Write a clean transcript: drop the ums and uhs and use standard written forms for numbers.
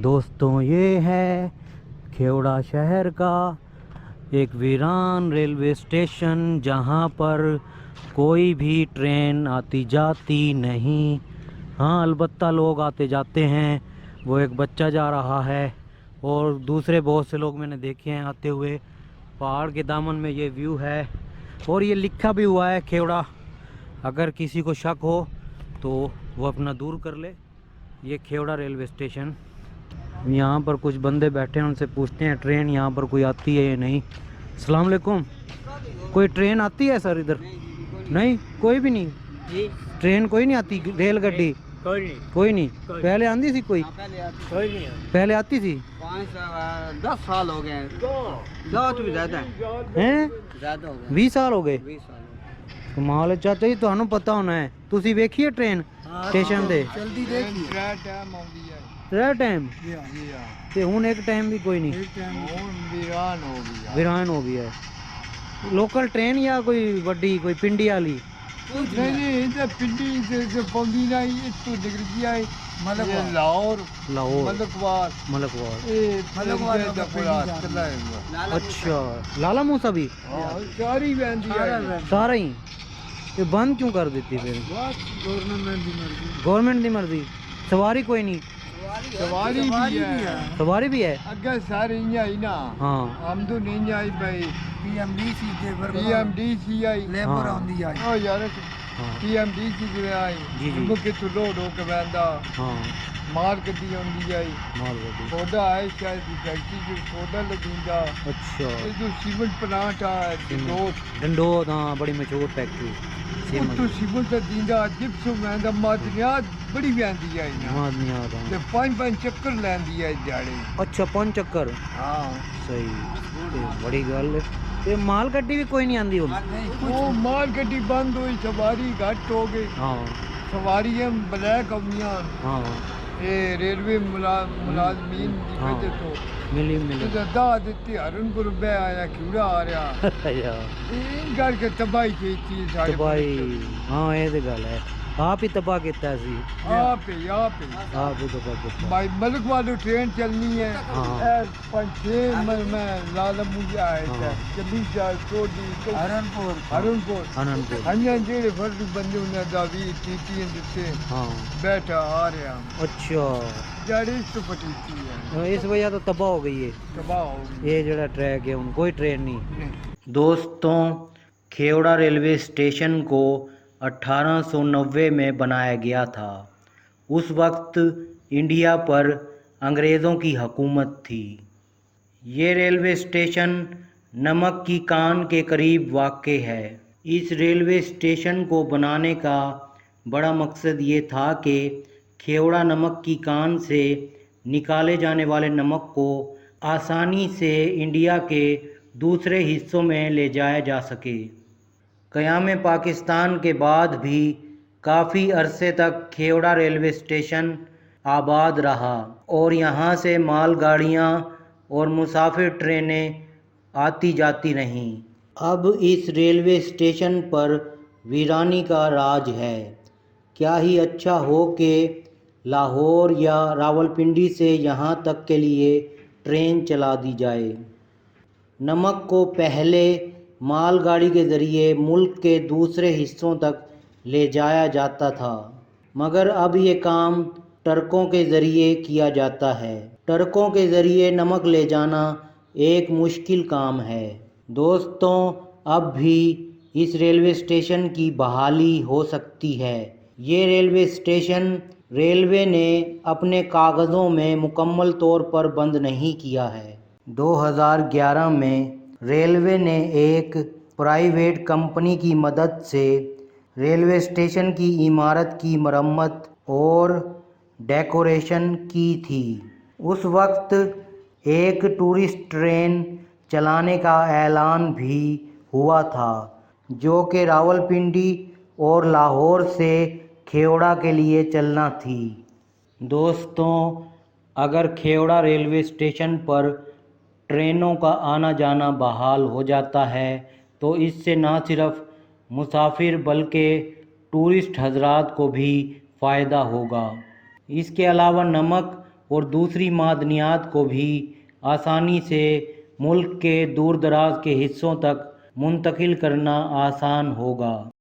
दोस्तों ये है खेवड़ा शहर का एक वीरान रेलवे स्टेशन जहाँ पर कोई भी ट्रेन आती जाती नहीं। हाँ, अलबत्ता लोग आते जाते हैं। वो एक बच्चा जा रहा है और दूसरे बहुत से लोग मैंने देखे हैं आते हुए। पहाड़ के दामन में ये व्यू है और ये लिखा भी हुआ है खेवड़ा। अगर किसी को शक हो तो वो अपना दूर कर ले। ये खेवड़ा रेलवे स्टेशन, यहाँ पर कुछ बंदे बैठे हैं, उनसे पूछते हैं ट्रेन यहाँ पर कोई आती है या नहीं। अस्सलाम वालेकुम, कोई ट्रेन आती है सर इधर? नहीं, कोई भी नहीं जी, ट्रेन कोई नहीं आती? रेलगाड़ी कोई नहीं? पहले आती थी कोई? पहले आती थी? 10 साल हो गए, 10 भी ज्यादा हैं? ज्यादा हो गए, 20 साल हो गए। 20 साल कमाल है चाचा जी, ਤੁਹਾਨੂੰ ਪਤਾ ਹੋਣਾ ਹੈ। ਤੁਸੀਂ ਵੇਖੀਏ ਟ੍ਰੇਨ ਸਟੇਸ਼ਨ ਤੇ? जल्दी देखिए टाइम आਉਂਦੀ ਹੈ ਤੇਰਾ ਟਾਈਮ ਜੀ ਹਾਂ ਤੇ ਹੁਣ ਇੱਕ ਟਾਈਮ ਵੀ ਕੋਈ ਨਹੀਂ, ਹੁਣ ਵੀਰਾਨ ਹੋ ਗਈ ਵੀਰਾਨ ਹੋ ਗਈ ਹੈ। ਲੋਕਲ ਟ੍ਰੇਨ ਜਾਂ ਕੋਈ ਵੱਡੀ ਕੋਈ ਪਿੰਡੀ ਵਾਲੀ? ਨਹੀਂ ਇਹ ਤਾਂ ਪਿੰਡੀ ਤੇ ਪੌਂਦੀ ਨਹੀਂ, ਇੱਥੋਂ ਨਿਕਲਦੀ ਆਈ ਮਤਲਬ ਲਾਹੌਰ ਲਾਹੌਰ ਮਲਕਵਾਰ ਇਹ ਮਲਕਵਾਰ ਦਾ ਪੂਰਾ ਚੱਲਾ ਹੈ। ਅੱਛਾ, ਲਾਲਾ ਮੂਸਾ ਵੀ ਸਾਰੀ ਵੈਂਦੀ ਹੈ ਸਾਰਾ ਹੀ। ਇਹ ਬੰਦ ਕਿਉਂ ਕਰ ਦਿੱਤੀ ਫਿਰ? ਬਸ ਗਵਰਨਮੈਂਟ ਦੀ ਮਰਜ਼ੀ, गवर्नमेंट ਦੀ ਮਰਜ਼ੀ। ਸਵਾਰੀ ਕੋਈ ਨਹੀਂ? ਸਵਾਰੀ ਵੀ ਹੈ, ਸਵਾਰੀ ਵੀ ਹੈ। ਅੱਗੇ ਸਾਰੇ ਇੰਜ ਆਈ ਨਾ, ਹਾਂ, ਆਮਦਨ ਨਹੀਂ ਆਈ ਭਾਈ, ਪੀਐਮਡੀਸੀ ਦੇ ਪੀਐਮਡੀਸੀ ਆਈ, ਲੇਬਰ ਆਉਂਦੀ ਆਈ। ਓ ਯਾਰ ਹਾਂ ਪੀਐਮਡੀਸੀ ਦੇ ਆਈ ਜੀ ਜੀ। ਮੁੱਕੇ ਤੋਂ ਲੋਡ ਹੋ ਕੇ ਵੈਂਦਾ ਹਾਂ, ਮਾਲ ਗੱਡੀ ਆਉਂਦੀ ਆਈ, ਮਾਲ ਗੱਡੀ। ਸੋਡਾ ਆਏ ਸ਼ਾਇਦ ਦੀ ਫੈਕਟਰੀ ਚ ਸੋਡਾ ਲੱਗੂਗਾ। ਅੱਛਾ, ਇਹ ਜੋ ਸੀਮੈਂਟ ਪਲਾਂਟ ਆ ਦੋ ਡੰਡੋਤ, ਹਾਂ ਬੜੀ ਮਸ਼ਹੂਰ ਫੈਕਟਰੀ ਉੱਤੋਂ ਸੀਮੈਂਟ ਦਾ ਦਿੰਦਾ, ਜਿਪਸਮ ਵੈਂਦਾ, ਮਾਦਨੀਆਤ ਬੜੀ ਵੈਂਦੀ ਆਈ ਨਾ, ਮਾਦਨੀਆਤ। ਤੇ 5 ਚੱਕਰ ਲੈਂਦੀ ਆ ਦਿਹਾੜੇ। ਅੱਛਾ, 5 ਚੱਕਰ? ਹਾਂ ਸਹੀ ਤੇ ਬੜੀ ਗੱਲ ਹੈ। ਤੇ ਮਾਲ ਗੱਡੀ ਵੀ ਕੋਈ ਨਹੀਂ ਆਂਦੀ ਹੁਣ? ਉਹ ਮਾਲ ਗੱਡੀ ਬੰਦ ਹੋਈ, ਸਵਾਰੀ ਘੱਟ ਹੋ ਗਈ। ਹਾਂ ਸਵਾਰੀਆਂ ਬਲੈਕ ਆਉਂਦੀਆਂ, ਹਾਂ, ਇਹ ਰੇਲਵੇ ਮੁਲਾਜ਼ਮੀਨ ਦੀ ਵਜ੍ਹਾ ਤੋਂ ਮਿਲੀ ਤੇ ਦਾ ਦਿੱਤੀ ਹਰਨਪੁਰ ਬੈ ਆਇਆ ਕਿਹੜਾ ਆ ਰਿਹਾ ਯਾਰ ਇਹ ਕਰਕੇ ਤਬਾਹੀ ਕੀਤੀ ਸਾਡੇ ਤਬਾਹੀ। ਹਾਂ ਇਹ ਤੇ ਗੱਲ ਹੈ, ਆਪ ਹੀ ਤਬਾਹ ਕੀਤਾ ਸੀ। ਆਪ ਹੀ ਆਪ ਹੀ ਤਬਾਹ ਕੀਤਾ। ਭਾਈ ਮਲਕ ਵਾਲੀ ਟ੍ਰੇਨ ਚੱਲਣੀ ਹੈ। ਹਾਂ। ਇਹ 5-6 ਮੈਂ ਲਾਲਾ ਮੁਝੇ ਆਇਆ ਹਾਂ। ਚੱਲੀ ਜਾ ਕੋਡੀ ਹਰਨਪੁਰ ਆਨੰਦਪੁਰ। ਹਾਂਜੀ ਜਿਹੜੇ ਫਰਦ ਬੰਦੇ ਉਹਨਾਂ ਦਾ ਵੀ ਟੀਟੀ ਦਿੱਤੇ ਹਾਂ, ਬੈਠਾ ਆ ਰਿਹਾ ਅੱਛਾ, ਜਿਹੜੀ ਸੁਪਟੀਤੀ ਹੈ ਇਸ ਵਜ੍ਹਾ ਤੋਂ ਤਬਾਹ ਹੋ ਗਈ ਹੈ ਤਬਾਹ ਹੋ ਗਈ। ये जड़ा ट्रैक है उन कोई ट्रेन नहीं। दोस्तों, खेवड़ा रेलवे स्टेशन को 1890 में बनाया गया था। उस वक्त इंडिया पर अंग्रेज़ों की हुकूमत थी। ये रेलवे स्टेशन नमक की कान के करीब वाक़ है। इस रेलवे स्टेशन को बनाने का बड़ा मकसद ये था कि खेवड़ा नमक की कान से निकाले जाने वाले नमक को आसानी से इंडिया के दूसरे हिस्सों में ले जाया जा सके। क़याम पाकिस्तान के बाद भी काफ़ी अरसे तक खेवड़ा रेलवे स्टेशन आबाद रहा और यहाँ से मालगाड़ियाँ और मुसाफिर ट्रेनें आती जाती रहीं। अब इस रेलवे स्टेशन पर वीरानी का राज है। क्या ही अच्छा हो कि लाहौर या रावलपिंडी से यहाँ तक के लिए ट्रेन चला दी जाए। नमक को पहले मालगाड़ी के ज़रिए मुल्क के दूसरे हिस्सों तक ले जाया जाता था, मगर अब ये काम ट्रकों के ज़रिए किया जाता है। ट्रकों के ज़रिए नमक ले जाना एक मुश्किल काम है। दोस्तों, अब भी इस रेलवे स्टेशन की बहाली हो सकती है। ये रेलवे स्टेशन रेलवे ने अपने कागज़ों में मुकम्मल तौर पर बंद नहीं किया है। 2011 में रेलवे ने एक प्राइवेट कंपनी की मदद से रेलवे स्टेशन की इमारत की मरम्मत और डेकोरेशन की थी। उस वक्त एक टूरिस्ट ट्रेन चलाने का ऐलान भी हुआ था, जो कि रावलपिंडी और लाहौर से खेवड़ा के लिए चलना थी। दोस्तों, अगर खेवड़ा रेलवे स्टेशन पर ट्रेनों का आना जाना बहाल हो जाता है तो इससे न सिर्फ मुसाफिर बल्कि टूरिस्ट हजरात को भी फ़ायदा होगा। इसके अलावा नमक اور دوسری معدنیات کو بھی آسانی سے ملک کے دور دراز کے حصوں تک منتقل کرنا آسان ہوگا۔